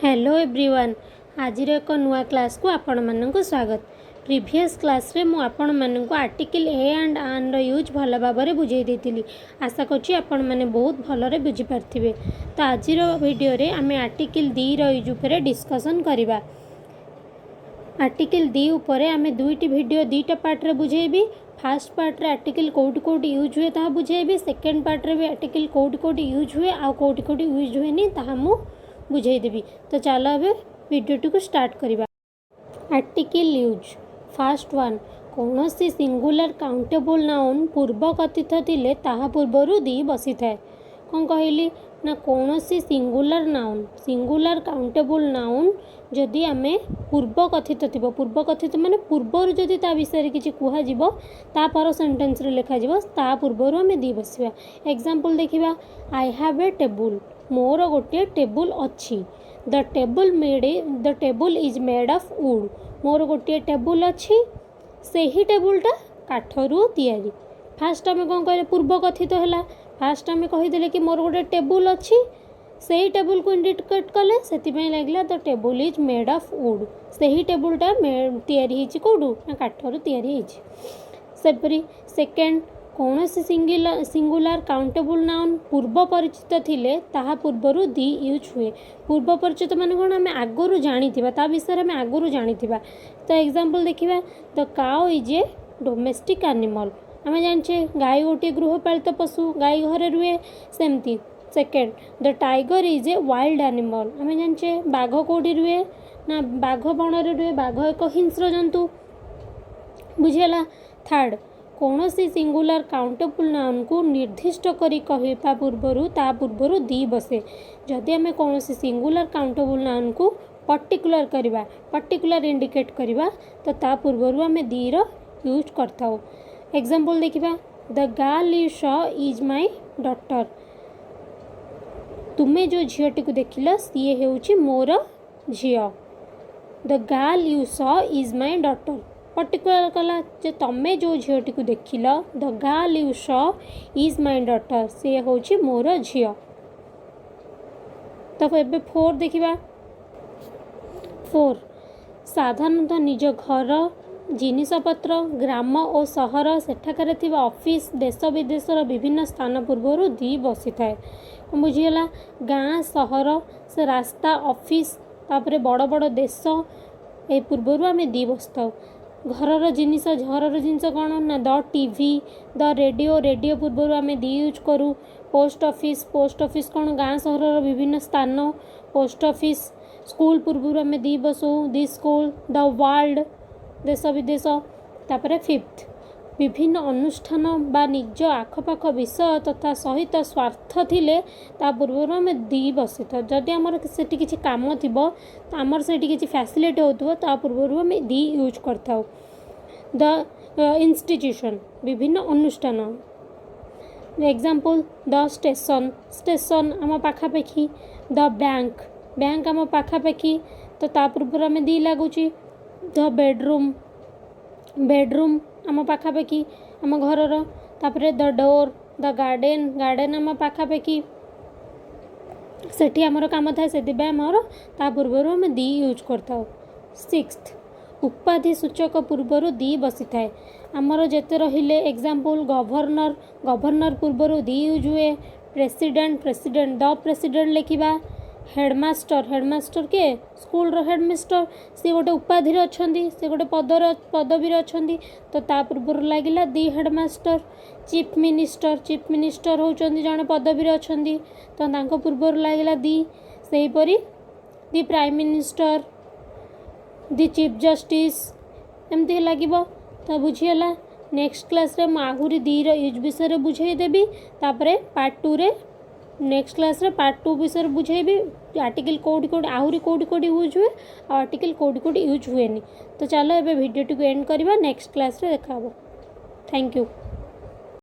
Hello everyone आज एक नुआ क्लास को आपण मानक स्वागत। प्रीवियस क्लास रे मु आपण मानक आर्टिकल ए एंड आन यूज भल भाव में बुझाई देती। आशा करूँ आपण मैंने बहुत भलरे बुझी पार्थिबे। तो आज वीडियो रे आमे आर्टिकल दी यूज उपर डिस्कसन करबा। आर्टिकल दी उपरे आमे दुईटी वीडियो दुईटा पार्ट रे बुझेबी। फास्ट पार्ट रे आर्टिकल कोड कोड यूज हुए ता बुझेबी। सेकंड पार्ट रे भी आर्टिकल कोड कोड यूज हुए आ कोड कोड यूज हुए नी ता मु बुझेदेवी। तो चलो अब वीडियो को स्टार्ट करवा। आर्टिकल यूज फास्ट वन कौन सी सिंगुलर काउंटेबल नाउन पूर्व कथित थिले ताहा पूर्वरु दी बसी थाए। कौन कहली ना कौन सी सिंगुलर काउंटेबल नाउन जदि आमे पूर्व कथित थिबो। पूर्व कथित माने पूर्वर जदि ता विषय किछि कुहा जिवो ता पर सेंटेंस रे लिखा जिवो ता पूर्वरु आमे दी बसिबा। एग्जांपल देखिबा आई हैव ए टेबल मोर गोटे टेबुल अच्छी। The table is made of wood मोर गोटे टेबुल अच्छी से ही टेबुलटा काठरू तैयारी। फास्ट आम कौन कह पूर्व कथित है। फास्ट आम कहीदे कि मोर गोटे टेबुल अच्छी से ही टेबुल को इंडिकेट कले से लगे the table is made of wood से ही टेबुलटा तैयारी कौटू ना काठरू तैयारी। सेपरी सेकेंड कौन सी सिंगुलर काउंटेबल नाउन पूर्व परिचित थिले ताहा पूर्वरु दी यूज हुए। पूर्व परिचित माने कौन आम आगुरी जानी ता विषय आम आगुरी जानी। तो एग्जांपल देखिबा the cow is a domestic animal आम जाने गाय गोटे गृहपालित पशु गाय घरे रुए सेमती। Second the tiger is a wild animal आम जाने बाघ कौटी रुए ना बाघ बण रुए बाघ एक हिंस्र जंतु बुझीगला। थर्ड कौन सी सिंगुलर काउंटेबल नाउन को निर्दिष्ट करी कहवा पूर्वरु ता पूर्वरु दी बसे। जदि आम कौन सी सिंगुलर काउंटेबल नाउन को पर्टिकुलर करवा पर्टिकुलर इंडिकेट करवा तो ता पूर्वरु आम दी रो यूज करथाउ। एग्जांपल देखिबा the girl you saw is my daughter तुमे जो झीटी को देखिल सी हेउची मोर झील। The girl you saw is my daughter particular कला जे तमे जो झीटी को देखिल the girl you saw is my daughter से होची मोर झील। तो एबे फोर देखिबा। फोर साधारणतः निज घर जिनिसपत्र ग्राम और सहर सेठाकार थिबा ऑफिस देश विदेशर विभिन्न स्थान पूर्वरु दी बसी थाए। बुझीगला गाँ सहर से रास्ता ऑफिस तापरे बड़ बड़ देश ए पूर्वरु आमे दी बसताउ। घरर जिनिस कौन ना द टीवी द रेडियो पूर्वरु आमे दी यूज करूँ। पोस्ट ऑफिस कौन गाँ सहर विभिन्न स्थान पोस्ट ऑफिस। स्कूल पूर्वरु आमे दी बसू दी स्कूल। द वर्ल्ड देश विदेश। तापरे फिफ्थ विभिन्न अनुष्ठान बा निज आखपाख विषय तथा सहित स्वार्थ थिले ता पूर्वरु आमे दी बसी था। जदि आमर सेठी किछि काम थिबो तो आमर सेठी किछि फैसिलिटी होतबो ता पूर्वरु आमे दी यूज करथाउ। द इंस्टीट्यूशन विभिन्न अनुष्ठान। एग्जांपल द स्टेशन आम पाखापाखि। द बैंक आम पाखापाखि तो ता पूर्वरु आमे दी लागुची। द बेडरूम आम पाखापाखि आम घरर। तापरे द डोर द गार्डन आम पाखापाखि सेठी आमर काम थाए से आमर ता पूर्वरु आमे दी यूज करथाउ। सिक्स्थ उपाधि सूचक पूर्वरु दी बसी थाए। आमर जेते रहिले एग्जांपल गवर्नर पूर्वरु दी यूज हुए। प्रेसिडेंट द प्रेसिडेंट लिखिबा। हेडमास्टर के स्कूल हेडमास्टर सी गोटे उपाधि अच्छी सी गोटे पदवी अच्छी तो ता पूर्व लगिला दी हेडमास्टर। चीफ मिनिस्टर होउचंदी जने पदवी अच्छी तो तांको पूर्व लगिला दी। सेहीपरि the prime minister the chief justice एमती लगे तो बुझीगला। नेक्स्ट क्लास रे आहुरी दी यूज विषय बुझाई देबी। तापरे पार्ट 2 रे नेक्स्ट क्लास रे पार्ट 2 विषय बुझेबी। आर्टिकल कोड आहुरी कोड यूज हुए और आर्टिकल कोड यूज हुए। तो चलो एबे वीडियो टी को एंड करबा नेक्स्ट क्लास रे देखा। Thank you.